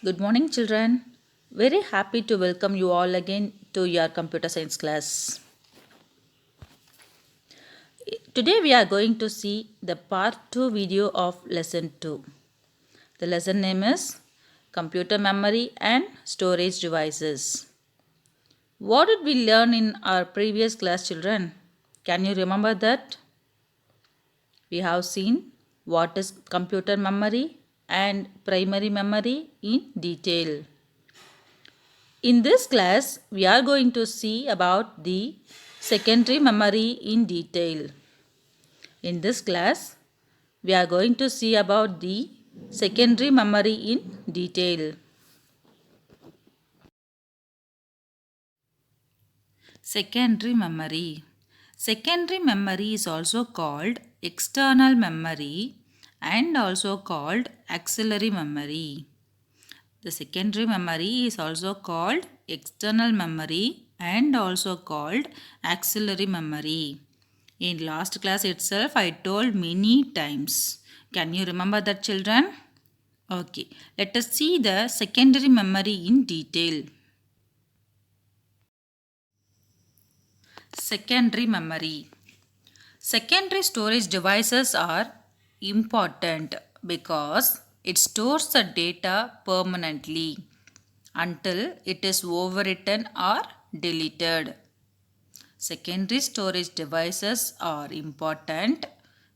Good morning, children. Very happy to welcome you all again to your computer science class. Today, we are going to see the part 2 video of lesson 2. The lesson name is Computer Memory and Storage Devices. What did we learn in our previous class, children? Can you remember that? We have seen what is computer memory and primary memory in detail. In this class, we are going to see about the secondary memory in detail. In this class, we are going to see about the secondary memory in detail. Secondary memory. Secondary memory is also called external memory and also called auxiliary memory. The secondary memory is also called external memory and also called auxiliary memory. In last class itself, I told many times. Can you remember that, children? Okay, let us see the secondary memory in detail. Secondary memory. Secondary storage devices are important because it stores the data permanently until it is overwritten or deleted. Secondary storage devices are important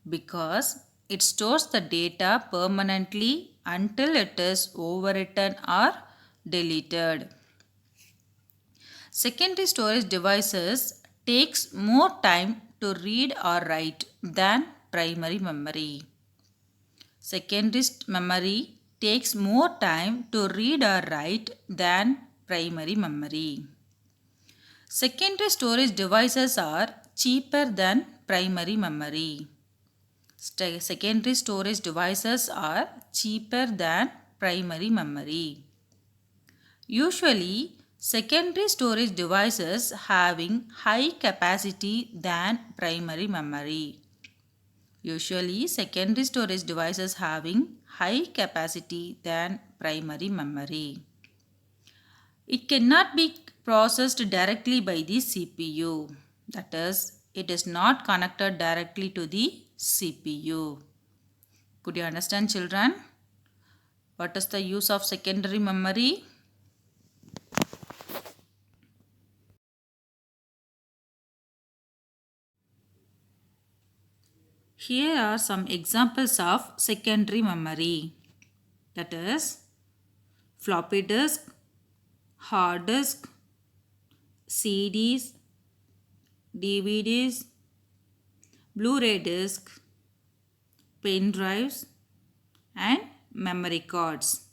because it stores the data permanently until it is overwritten or deleted. Secondary storage devices takes more time to read or write than primary memory. Secondary memory takes more time to read or write than primary memory. Secondary storage devices are cheaper than primary memory. Secondary storage devices are cheaper than primary memory. Usually, secondary storage devices having high capacity than primary memory. Usually, secondary storage devices having high capacity than primary memory. It cannot be processed directly by the CPU. That is, it is not connected directly to the CPU. Could you understand, children? What is the use of secondary memory? Here are some examples of secondary memory. That is, floppy disk, hard disk, CDs, DVDs, Blu-ray disc, pen drives, and memory cards.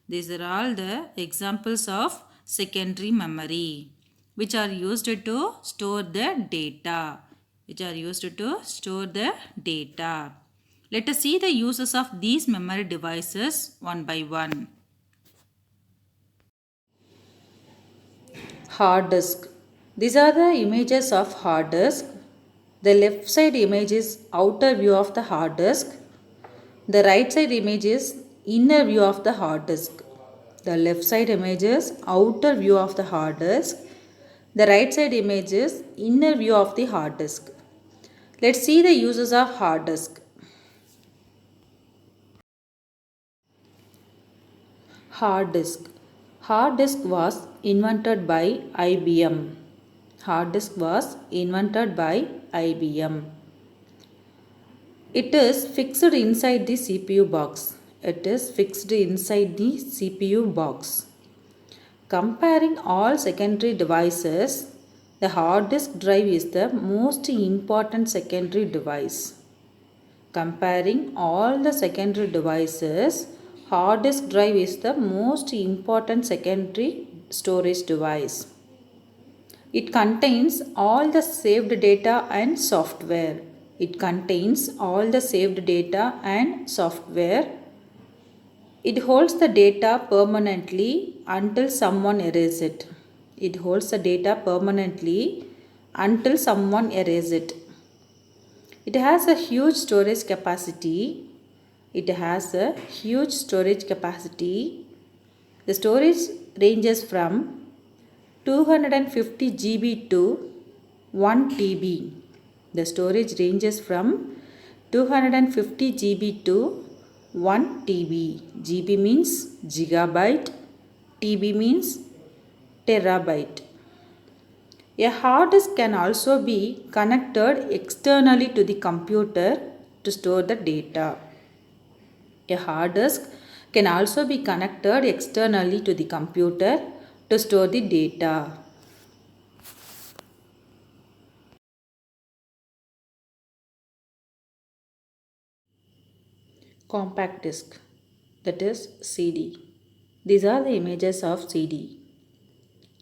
These are all the examples of secondary memory which are used to store the data. Let us see the uses of these memory devices one by one. Hard disk. These are the images of hard disk. The left side image is outer view of the hard disk. The right side image is inner view of the hard disk. The left side image is outer view of the hard disk. The right side image is inner view of the hard disk. Let's see the uses of hard disk. Hard disk. Hard disk was invented by IBM. Hard disk was invented by IBM. It is fixed inside the CPU box. It is fixed inside the CPU box. Comparing all secondary devices, the hard disk drive is the most important secondary device. Comparing all the secondary devices, hard disk drive is the most important secondary storage device. It contains all the saved data and software. It contains all the saved data and software. It holds the data permanently until someone erases it. It holds the data permanently until someone erases it. It has a huge storage capacity. It has a huge storage capacity. The storage ranges from 250 GB to 1 TB. The storage ranges from 250 GB to 1 TB. GB means gigabyte, TB means terabyte. A hard disk can also be connected externally to the computer to store the data. A hard disk can also be connected externally to the computer to store the data. Compact disc, that is CD. These are the images of CD.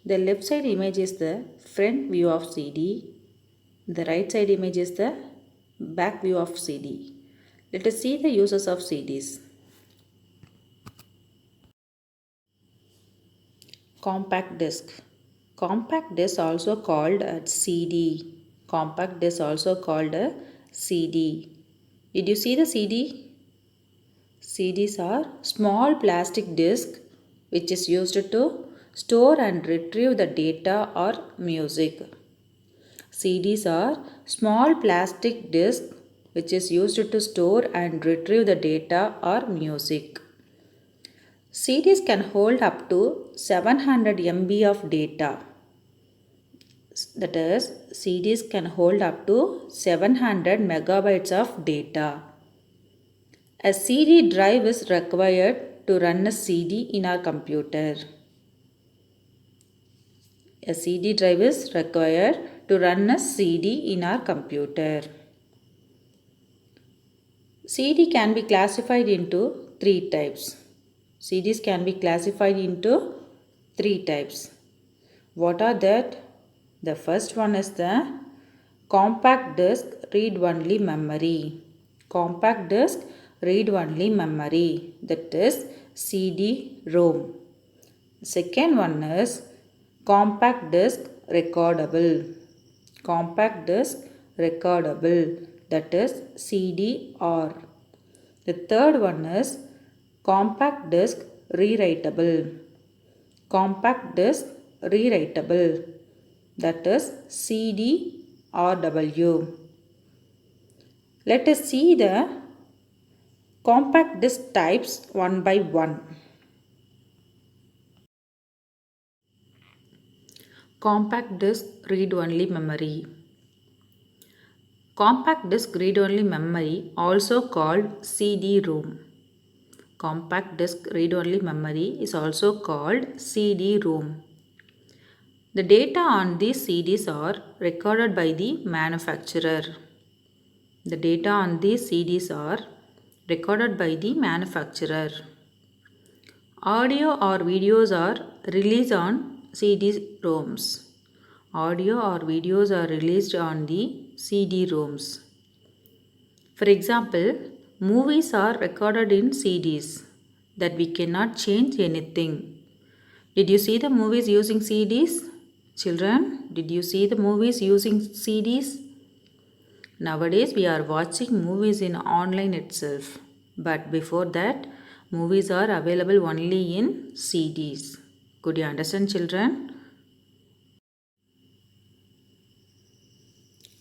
The left side image is the front view of CD. The right side image is the back view of CD. Let us see the uses of CDs. Compact disc. Compact disc also called as CD. Compact disc also called a CD. Did you see the CD? CDs are small plastic disc which is used to store and retrieve the data or music. CDs are small plastic disc which is used to store and retrieve the data or music. CDs can hold up to 700 MB of data. That is, CDs can hold up to 700 megabytes of data. A CD drive is required to run a CD in our computer. A CD drive is required to run a CD in our computer. CD can be classified into three types. CDs can be classified into three types. What are that? The first one is the compact disc read-only memory. Compact disc read-only memory, that is CD-ROM. Second one is compact disc recordable. Compact disc recordable, that is CD-R. The third one is compact disc rewritable. Compact disc rewritable, that is CD-RW. Let us see the compact disc types one by one. Compact disc read-only memory. Compact disc read-only memory, also called CD-ROM. Compact disc read-only memory is also called CD-ROM. The data on these CDs are recorded by the manufacturer. The data on these CDs are recorded by the manufacturer. Audio or videos are released on CD-ROMs. Audio or videos are released on the CD-ROMs. For example, movies are recorded in CDs that we cannot change anything. Did you see the movies using CDs? Children, did you see the movies using CDs? Nowadays we are watching movies in online itself. But before that, movies are available only in CDs. Could you understand, children?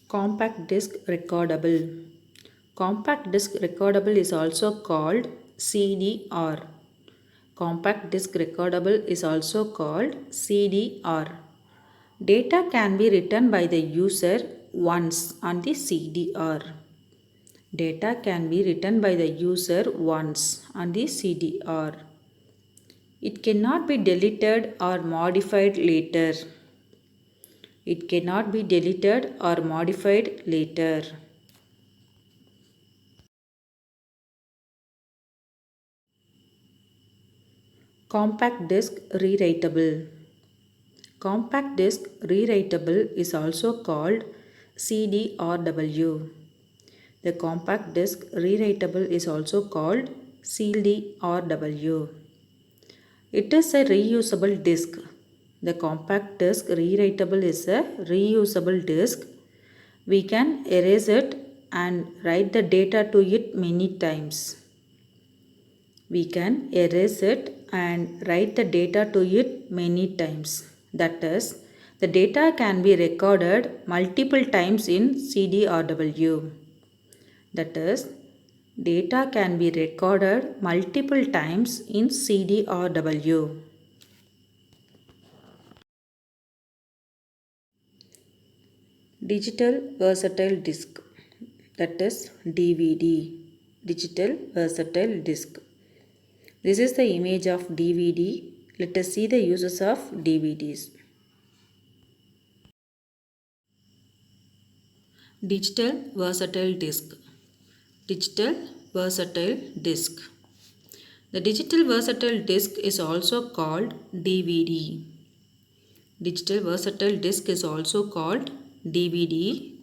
Compact disc recordable. Compact disc recordable is also called CD-R. Compact disc recordable is also called CD-R. Data can be written by the user once on the CD-R. Data can be written by the user once on the CD-R. It cannot be deleted or modified later. It cannot be deleted or modified later. Compact disc rewritable. Compact disc rewritable is also called CD-RW. The compact disc rewritable is also called CD-RW. It is a reusable disc. The compact disc rewritable is a reusable disc. We can erase it and write the data to it many times. We can erase it and write the data to it many times. That is, the data can be recorded multiple times in CD or W. That is, data can be recorded multiple times in CD or W. Digital versatile disk, that is DVD. Digital versatile disk. This is the image of DVD. Let us see the uses of DVDs. Digital versatile disk. Digital versatile disk. The digital versatile disk is also called DVD. Digital versatile disk is also called DVD.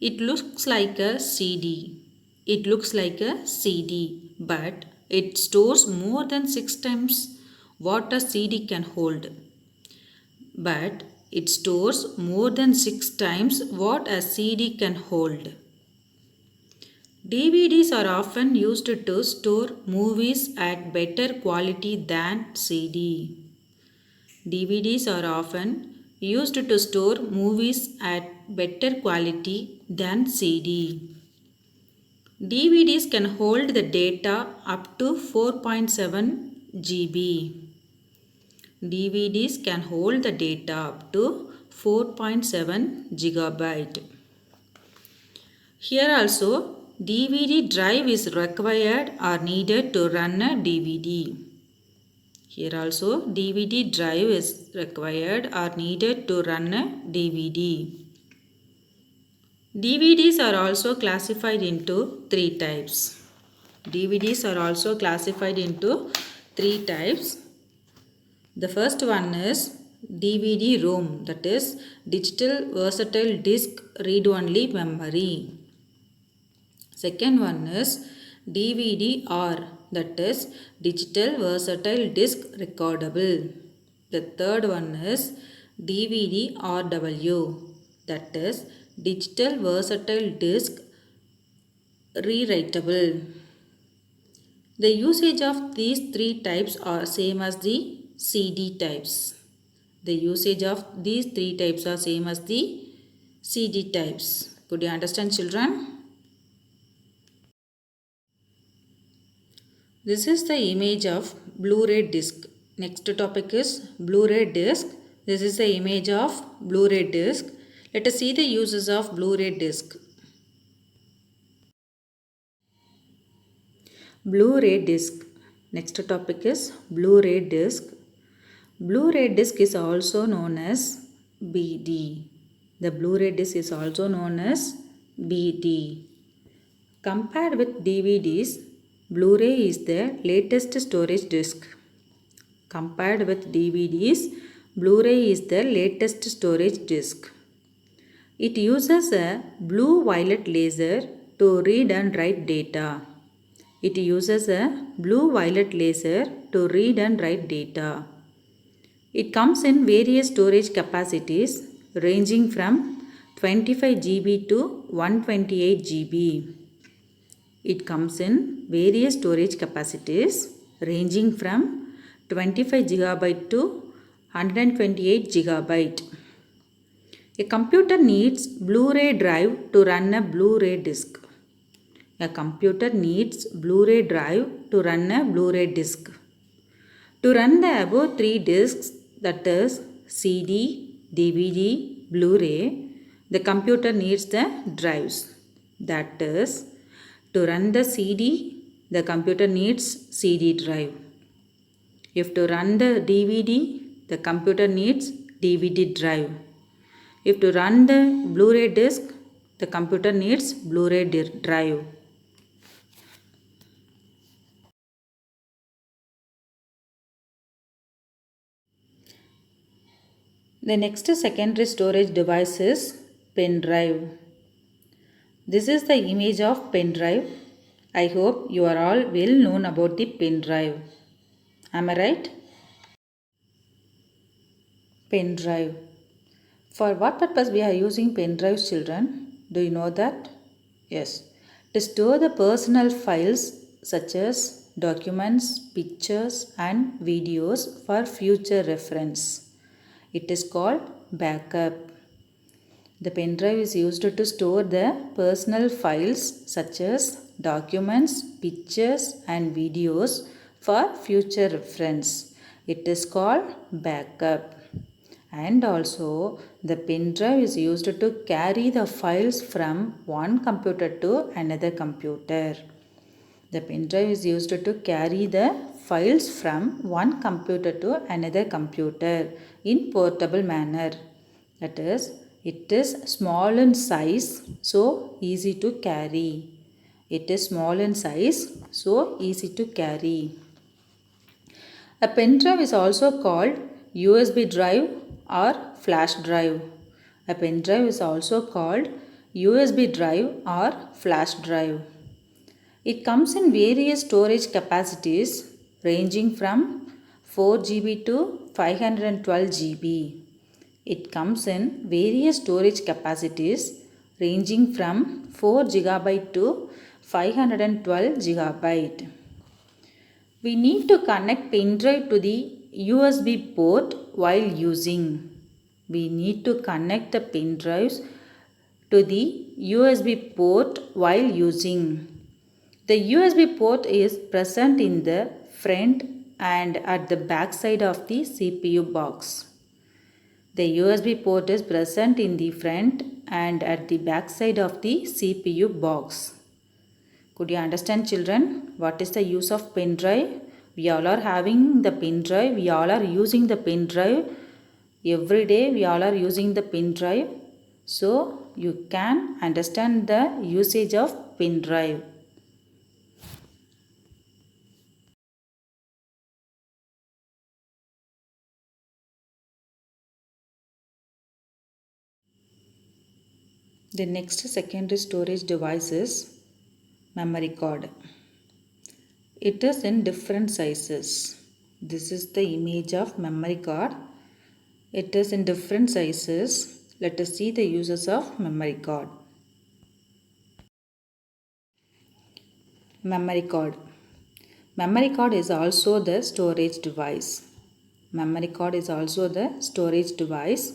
It looks like a CD. It looks like a CD, but it stores more than 6 times what a CD can hold. But it stores more than 6 times what a CD can hold. DVDs are often used to store movies at better quality than CD. DVDs are often used to store movies at better quality than CD. DVDs can hold the data up to 4.7 GB. DVDs can hold the data up to 4.7 gigabyte. Here also, DVD drive is required or needed to run a DVD. Here also, DVD drive is required or needed to run a DVD. DVDs are also classified into 3 types. DVDs are also classified into 3 types. The first one is DVD-ROM, that is Digital Versatile Disk Read-Only Memory. Second one is DVD-R, that is Digital Versatile Disk Recordable. The third one is DVD-RW, that is Digital Versatile Disk Rewritable. The usage of these 3 types are same as the CD types. The usage of these 3 types are same as the CD types. Could you understand, children? This is the image of Blu-ray disc. Next topic is Blu-ray disc. This is the image of Blu-ray disc. Let us see the uses of Blu-ray disc. Blu-ray disc. Next topic is Blu-ray disc. Blu-ray disc is also known as BD. The Blu-ray disc is also known as BD. Compared with DVDs, Blu-ray is the latest storage disc. Compared with DVDs, Blu-ray is the latest storage disc. It uses a blue-violet laser to read and write data. It uses a blue-violet laser to read and write data. It comes in various storage capacities ranging from 25 GB to 128 GB. It comes in various storage capacities ranging from 25 GB to 128 GB. A computer needs Blu-ray drive to run a Blu-ray disc. A computer needs Blu-ray drive to run a Blu-ray disc. To run the above 3 discs, that is CD, DVD, Blu-ray, the computer needs the drives. That is, to run the CD, the computer needs CD drive. If to run the DVD, the computer needs DVD drive. If to run the Blu-ray disc, the computer needs Blu-ray drive. The next secondary storage device is pen drive. This is the image of pen drive. I hope you are all well known about the pen drive. Am I right? Pen drive. For what purpose we are using pen drives, children? Do you know that? Yes. To store the personal files such as documents, pictures and videos for future reference. It is called backup. The pen drive is used to store the personal files such as documents, pictures and videos for future reference. It is called backup. And also the pen drive is used to carry the files from one computer to another computer. The pen drive is used to carry the files from one computer to another computer in portable manner. That is, it is small in size, so easy to carry. It is small in size, so easy to carry. A pen drive is also called USB drive or flash drive. A pen drive is also called USB drive or flash drive. It comes in various storage capacities ranging from 4 GB to 512 GB. It comes in various storage capacities ranging from 4 GB to 512 GB. We need to connect pen drive to the USB port while using. We need to connect the pen drives to the USB port while using. The USB port is present in the front and at the back side of the CPU box. The USB port is present in the front and at the back side of the CPU box. Could you understand, children, what is the use of pen drive? We all are having the pen drive. We all are using the pen drive. Every day we all are using the pen drive. So you can understand the usage of pen drive. The next secondary storage device is memory card. It is in different sizes. This is the image of memory card. It is in different sizes. Let us see the uses of memory card. Memory card. Memory card is also the storage device. Memory card is also the storage device.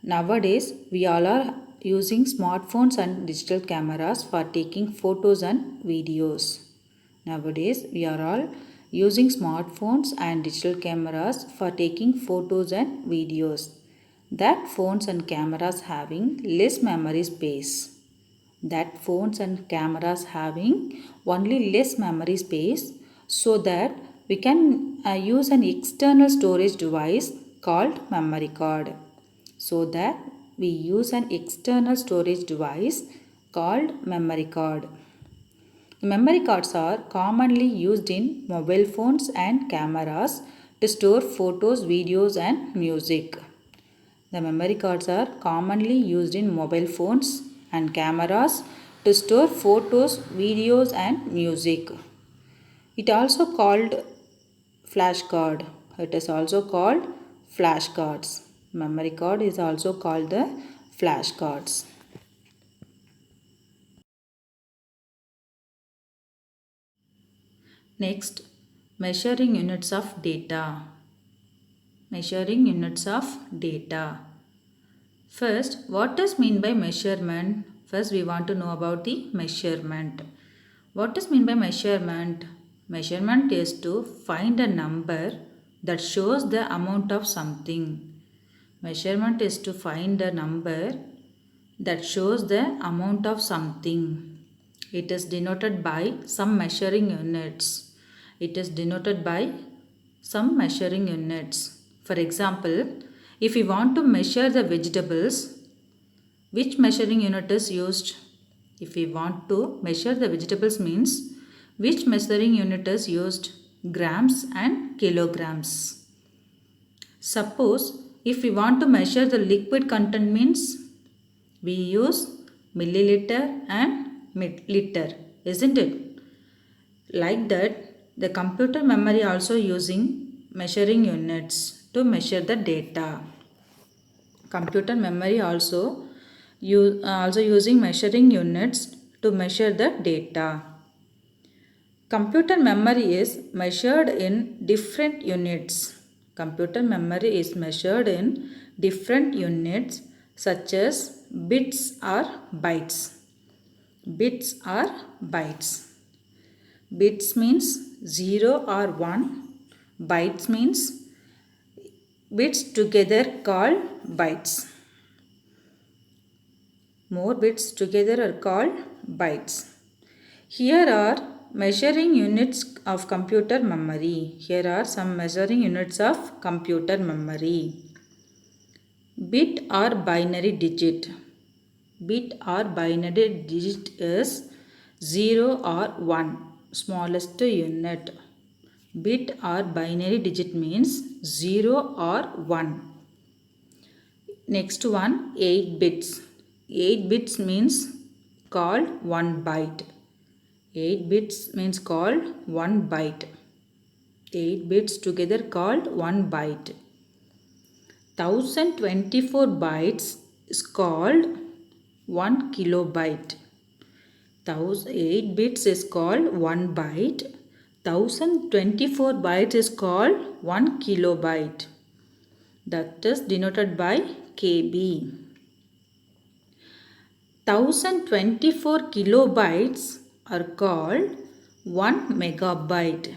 Nowadays, we all are using smartphones and digital cameras for taking photos and videos. Nowadays, we are all using smartphones and digital cameras for taking photos and videos. That phones and cameras having less memory space. That phones and cameras having only less memory space, so that we can use an external storage device called memory card. So that we use an external storage device called memory card. Memory cards are commonly used in mobile phones and cameras to store photos, videos and music. The memory cards are commonly used in mobile phones and cameras to store photos, videos and music. It also called flash card. It is also called flash cards. Memory card is also called the flash cards. Next, measuring units of data. Measuring units of data. First, what does mean by measurement? First, we want to know about the measurement. What does mean by measurement? Measurement is to find a number that shows the amount of something. Measurement is to find a number that shows the amount of something. It is denoted by some measuring units. It is denoted by some measuring units. For example, if we want to measure the vegetables, which measuring unit is used? If we want to measure the vegetables means, which measuring unit is used? Grams and kilograms. Suppose if we want to measure the liquid content means, we use milliliter and liter, isn't it? Like that, the computer memory also using measuring units to measure the data. Computer memory also using measuring units to measure the data. Computer memory is measured in different units. Computer memory is measured in different units such as bits or bytes. Bits or bytes. Bits means 0 or 1. Bytes means bits together called bytes. More bits together are called bytes. Here are measuring units of computer memory. Here are some measuring units of computer memory. Bit or binary digit. Bit or binary digit is 0 or 1, smallest unit. Bit or binary digit means 0 or 1. Next one, 8 bits. 8 bits means called 1 byte. 8 bits means called 1 byte. 8 bits together called 1 byte. 1024 bytes is called 1 kilobyte. 8 bits is called 1 byte. 1024 bytes is called 1 kilobyte. That is denoted by KB. 1024 kilobytes are called 1 megabyte.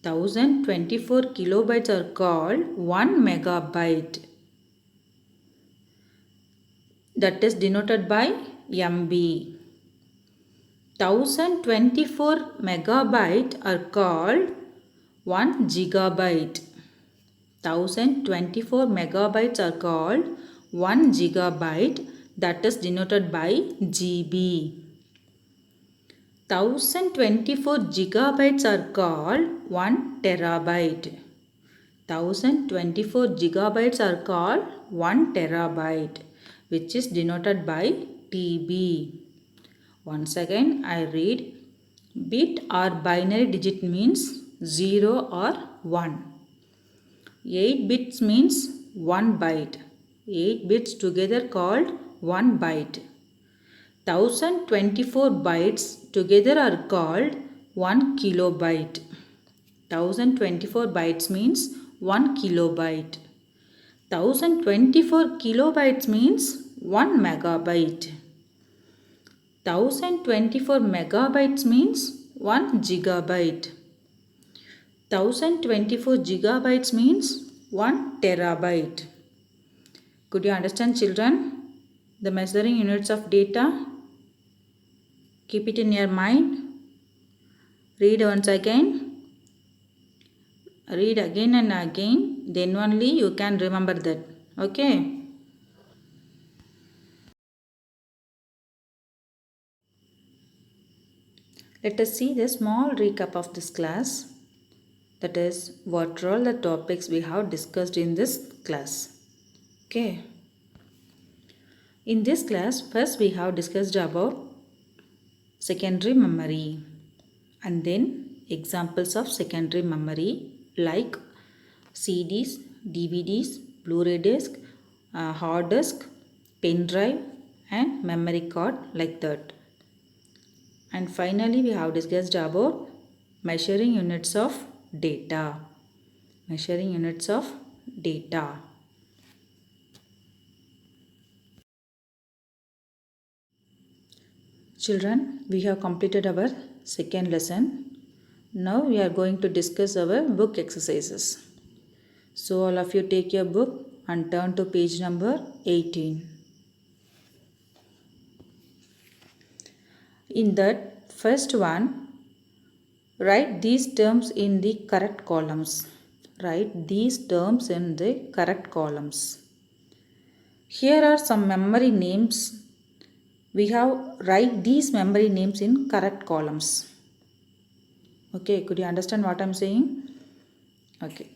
1024 kilobytes are called 1 megabyte. That is denoted by MB. 1024 megabyte are called 1 gigabyte. 1024 megabytes are called 1 gigabyte. That is denoted by GB. 1024 gigabytes are called 1 terabyte. 1024 gigabytes are called 1 terabyte, which is denoted by TB. Once again I read. Bit or binary digit means 0 or 1. 8 bits means 1 byte. 8 bits together called 1 byte. 1024 bytes together are called 1 kilobyte. 1024 bytes means 1 kilobyte. 1024 kilobytes means 1 megabyte. 1024 megabytes means 1 gigabyte. 1024 gigabytes means 1 terabyte. Could you understand, children? The measuring units of data. Keep it in your mind. Read once again. Read again and again. Then only you can remember that. Okay. Let us see the small recap of this class. That is, what are all the topics we have discussed in this class. Okay. In this class, first we have discussed about secondary memory and then examples of secondary memory like CDs, DVDs, Blu-ray disc, hard disk, pen drive and memory card, like that. And finally we have discussed about measuring units of data. Measuring units of data. Children, we have completed our second lesson. Now we are going to discuss our book exercises. So all of you take your book and turn to page number 18. In that first one, write these terms in the correct columns. Write these terms in the correct columns. Here are some memory names. We have write these memory names in correct columns. Okay, could you understand what I am saying? Okay.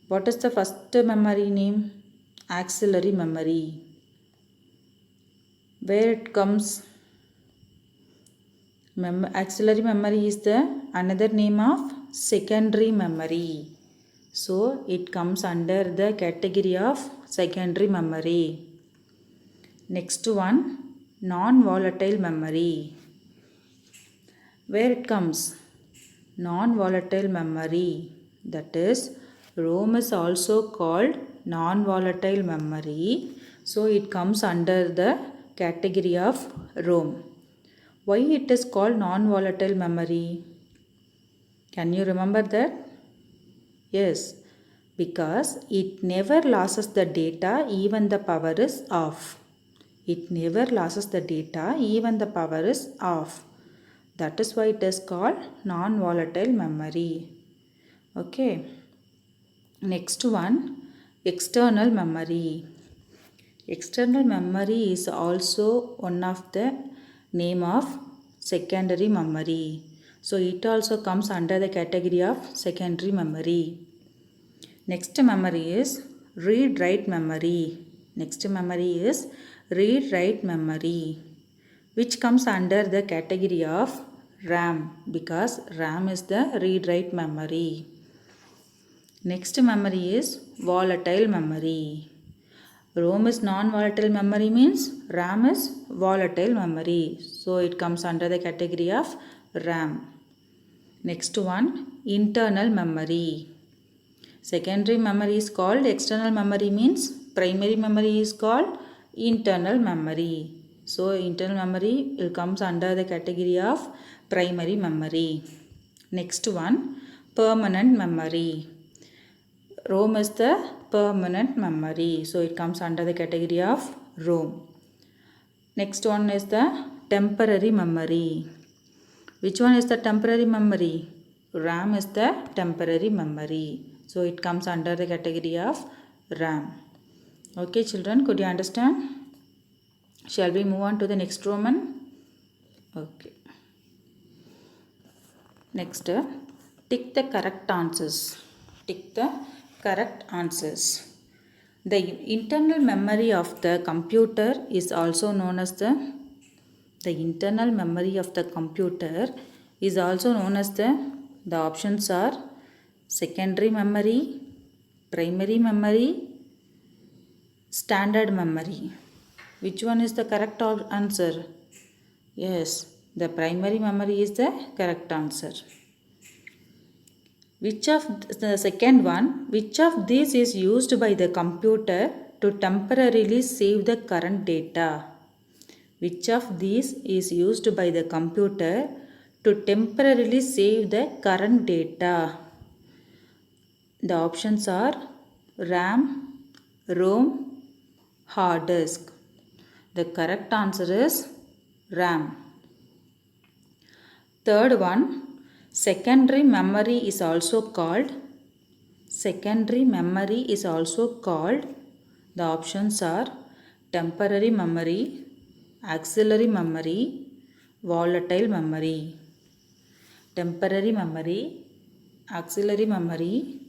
What is the first memory name? Auxiliary memory. Where it comes? Auxiliary memory is the another name of secondary memory. So it comes under the category of secondary memory. Next one, non-volatile memory. Where it comes? non-volatile memory. That is, ROM is also called non-volatile memory. So it comes under the category of ROM. Why it is called non-volatile memory? Can you remember that? Yes, because it never loses the data even the power is off. It never loses the data even the power is off. That is why it is called non-volatile memory. Okay. Next one, external memory. External memory is also one of the name of secondary memory. So it also comes under the category of secondary memory. Next memory is read-write memory. Next memory is read-write memory, which comes under the category of RAM, because RAM is the read-write memory. Next memory is volatile memory. ROM is non-volatile memory, means RAM is volatile memory. So it comes under the category of RAM. Next one, internal memory. Secondary memory is called external memory, means primary memory is called internal memory. So internal memory comes under the category of primary memory. Next one, permanent memory. ROM is the permanent memory. So it comes under the category of ROM. Next one is the temporary memory. Which one is the temporary memory? RAM is the temporary memory. So it comes under the category of RAM. Okay children, could you understand? Shall we move on to the next Roman? Okay. Next, tick the correct answers. Tick the correct answers. The internal memory of the computer is also known as the internal memory of the computer is also known as the options are secondary memory, primary memory, standard memory. Which one is the correct answer? Yes, the primary memory is the correct answer. Which of the second one, which of these is used by the computer to temporarily save the current data? Which of these is used by the computer to temporarily save the current data? The options are RAM, ROM, hard disk. The correct answer is RAM. Third one, secondary memory is also called. Secondary memory is also called. The options are temporary memory, auxiliary memory, volatile memory. Temporary memory, auxiliary memory,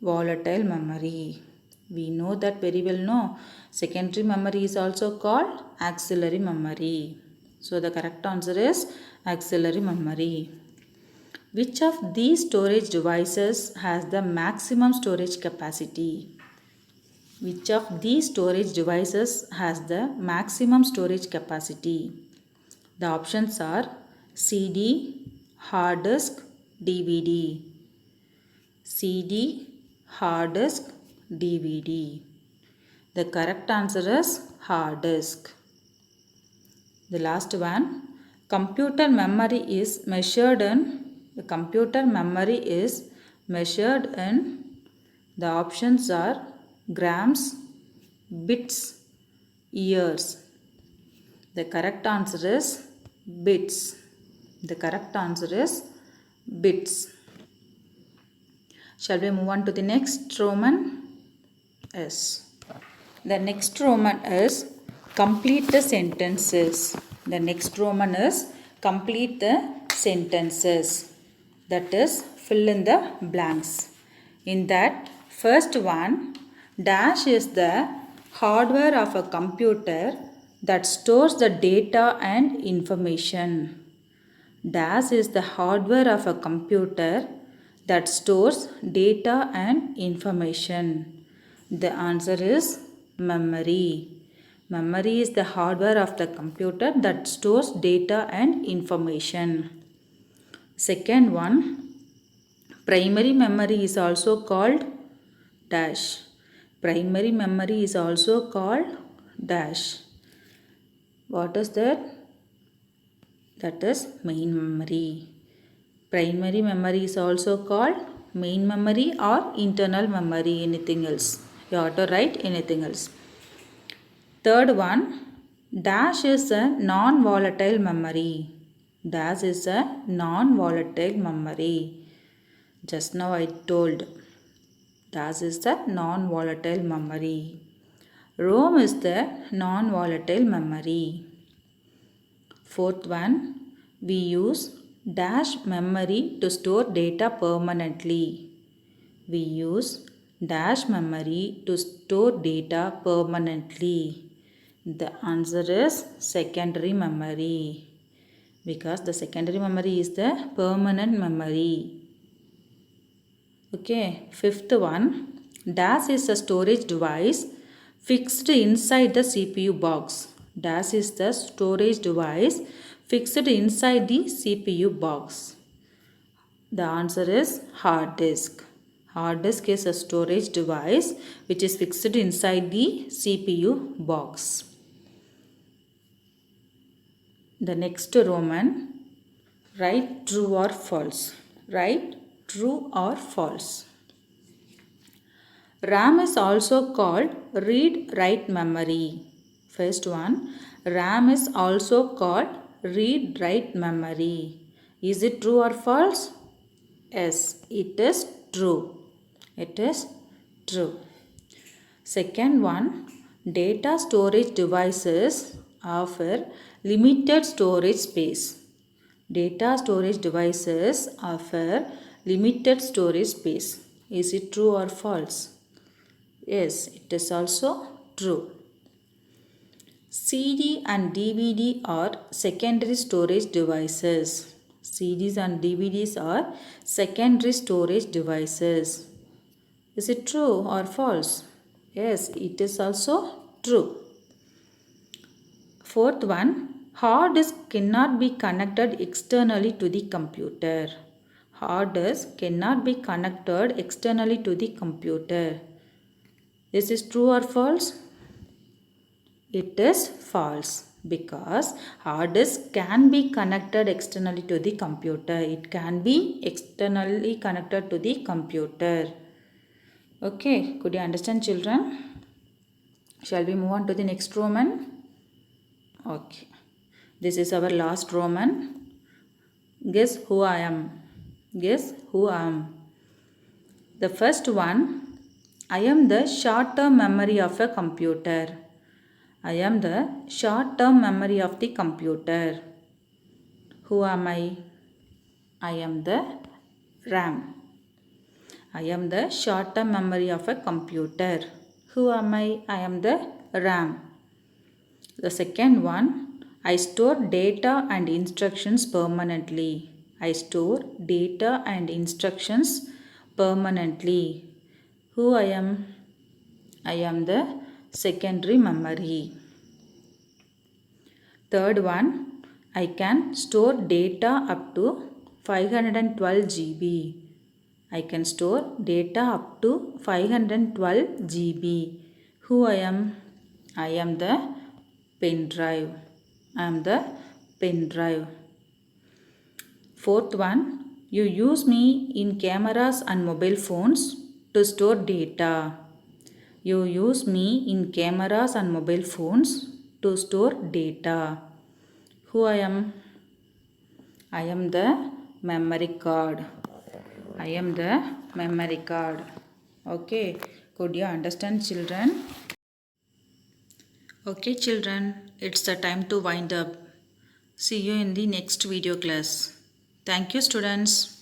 volatile memory. We know that very well, no? Secondary memory is also called auxiliary memory. So the correct answer is auxiliary memory. Which of these storage devices has the maximum storage capacity? Which of these storage devices has the maximum storage capacity? The options are CD, hard disk, DVD. CD, hard disk, DVD. The correct answer is hard disk. The last one, computer memory is measured in. The computer memory is measured in. The options are grams, bits, years. The correct answer is bits. The correct answer is bits. Shall we move on to the next Roman? Yes. The next Roman is complete the sentences. The next Roman is complete the sentences. That is fill in the blanks. In that first one, dash is the hardware of a computer that stores the data and information. Dash is the hardware of a computer that stores data and information. The answer is memory. Memory is the hardware of the computer that stores data and information. Second one, Primary memory is also called dash. Primary memory is also called dash. What is that? That is main memory. Primary memory is also called main memory or internal memory. Anything else? You have to write anything else. Third one, dash is a non-volatile memory. Dash is a non-volatile memory. Just now I told. Dash is the non-volatile memory. ROM is the non-volatile memory. Fourth one, we use dash memory to store data permanently. We use dash memory to store data permanently. The answer is secondary memory, because the secondary memory is the permanent memory. Okay, fifth one, dash is a storage device fixed inside the CPU box. Dash is the storage device fixed inside the CPU box. The answer is hard disk. Hard disk is a storage device which is fixed inside the CPU box. The next Roman, write true or false. Write true or false. RAM is also called read-write memory. First one, RAM is also called read-write memory. Is it true or false? Yes, it is true. It is true. Second one, data storage devices offer limited storage space. Data storage devices offer limited storage space. Is it true or false? Yes, it is also true. CD and DVD are secondary storage devices. CDs and DVDs are secondary storage devices. Is it true or false? Yes, it is also true. Fourth one, hard disk cannot be connected externally to the computer. Hard disk cannot be connected externally to the computer. Is this true or false? It is false, because hard disk can be connected externally to the computer. It can be externally connected to the computer. Okay, could you understand, children? Shall we move on to the next Roman? Okay, this is our last Roman. Guess who I am. Guess who I am. The first one, I am the short-term memory of a computer. I am the short-term memory of the computer. Who am I? I am the RAM. I am the short-term memory of a computer. Who am I? I am the RAM. The second one, I store data and instructions permanently. I store data and instructions permanently. Who I am? I am the secondary memory. Third one, I can store data up to 512 GB. I can store data up to 512 GB. Who I am? I am the pen drive. I am the pen drive. Fourth one, you use me in cameras and mobile phones to store data. You use me in cameras and mobile phones to store data. Who I am? I am the memory card. I am the memory card. Okay, could you understand, children? Okay, children, it's the time to wind up. See you in the next video class. Thank you, students.